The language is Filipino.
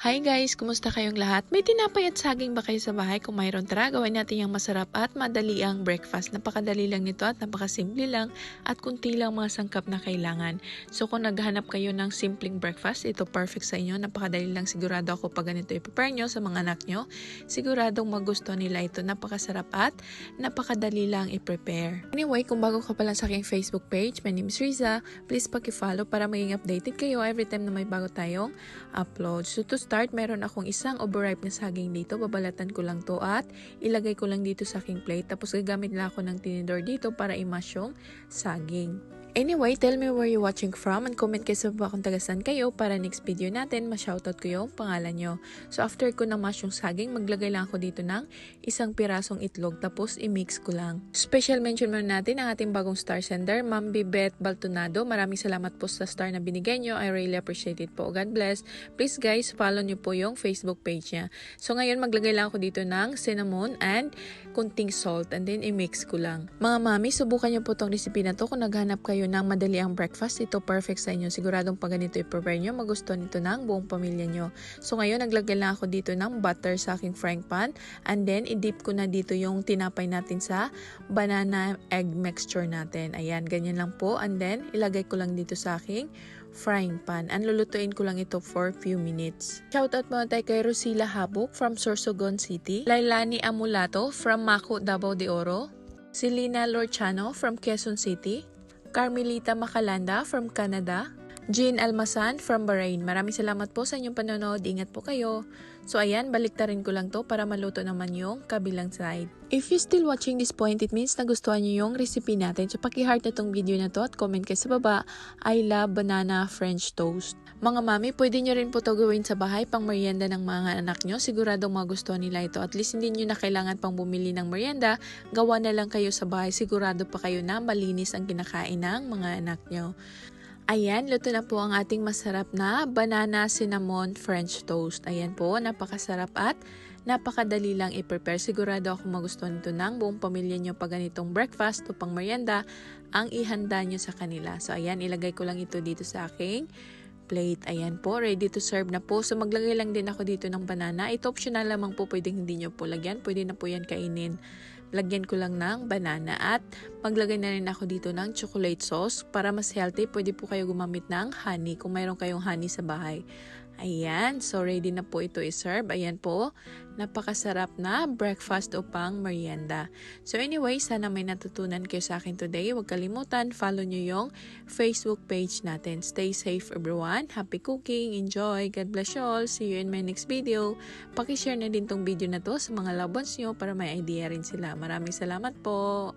Hi guys! Kumusta kayong lahat? May tinapay at saging ba kayo sa bahay? Kung mayroon, tara, gawin natin yung masarap at madali ang breakfast. Napakadali lang nito at napakasimple lang at kunti lang mga sangkap na kailangan. So kung naghahanap kayo ng simpleng breakfast, ito perfect sa inyo. Napakadali lang, sigurado ako pag ganito i-prepare nyo sa mga anak nyo. Siguradong magustuhan nila ito. Napakasarap at napakadali lang i-prepare. Anyway, kung bago ka pa lang sa aking Facebook page, my name is Riza. Please paki-follow para maging updated kayo every time na may bago tayong upload. So to start, meron akong isang overripe na saging dito. Babalatan ko lang to at ilagay ko lang dito sa aking plate. Tapos gagamit lang ako ng tinidor dito para i-mash yung saging. Anyway, tell me where you're watching from and comment kayo sa baba kung taga-saan kayo para next video natin ma-shoutout ko yung pangalan nyo. So after ko na-mash yung saging, maglagay lang ako dito ng isang pirasong itlog tapos i-mix ko lang. Special mention muna natin ang ating bagong star sender, Ma'am Bibet Baltonado. Maraming salamat po sa star na binigay nyo. I really appreciate it po. God bless. Please guys, follow nyo po yung Facebook page niya. So ngayon maglagay lang ako dito ng cinnamon and kunting salt and then i-mix ko lang. Mga mami, subukan nyo po tong recipe na to kung naghanap kayo ng madali ang breakfast. Ito perfect sa inyo. Siguradong pag ganito i-prepare nyo, magustuhan nito ng buong pamilya nyo. So ngayon naglagay lang ako dito ng butter sa aking frying pan and then i-dip ko na dito yung tinapay natin sa banana egg mixture natin. Ayan, ganyan lang po and then ilagay ko lang dito sa aking frying pan. And lulutuin ko lang ito for few minutes. Shoutout muna tayo kay Rosila Habuk from Sorsogon City, Lailani Amulato from Maco, Davao de Oro, Selena Lorchano from Quezon City, Carmelita Macalanda from Canada, Jean Almasan from Bahrain. Maraming salamat po sa inyong panonood. Ingat po kayo. So ayan, baliktarin ko lang to para maluto naman yung kabilang side. If you're still watching this point, it means nagustuhan nyo yung recipe natin. So paki-heart na tong video na to at comment kayo sa baba. I love banana French toast. Mga mami, pwede nyo rin po to gawin sa bahay pang merienda ng mga anak nyo. Siguradong magustuhan nila ito. At least hindi nyo na kailangan pang bumili ng merienda. Gawa na lang kayo sa bahay. Sigurado pa kayo na malinis ang kinakain ng mga anak nyo. Ayan, luto na po ang ating masarap na banana cinnamon French toast. Ayan po, napakasarap at napakadali lang i-prepare. Sigurado ako magustuhan ito ng buong pamilya nyo pag ganitong breakfast o pang merienda ang ihanda nyo sa kanila. So ayan, ilagay ko lang ito dito sa aking plate. Ayan po, ready to serve na po. So maglagay lang din ako dito ng banana. Ito optional lamang po, pwedeng hindi nyo po lagyan. Pwede na po yan kainin. Lagyan ko lang ng banana at maglagay na rin ako dito ng chocolate sauce para mas healthy. Pwede po kayo gumamit ng honey kung mayroon kayong honey sa bahay. Ayan, so ready na po ito i-serve. Ayan po, napakasarap na breakfast o pang merienda. So anyway, sana may natutunan kayo sa akin today. Huwag kalimutan, follow nyo yung Facebook page natin. Stay safe everyone. Happy cooking. Enjoy. God bless you all. See you in my next video. Pakishare na din tong video na to sa mga loved ones nyo para may idea rin sila. Maraming salamat po.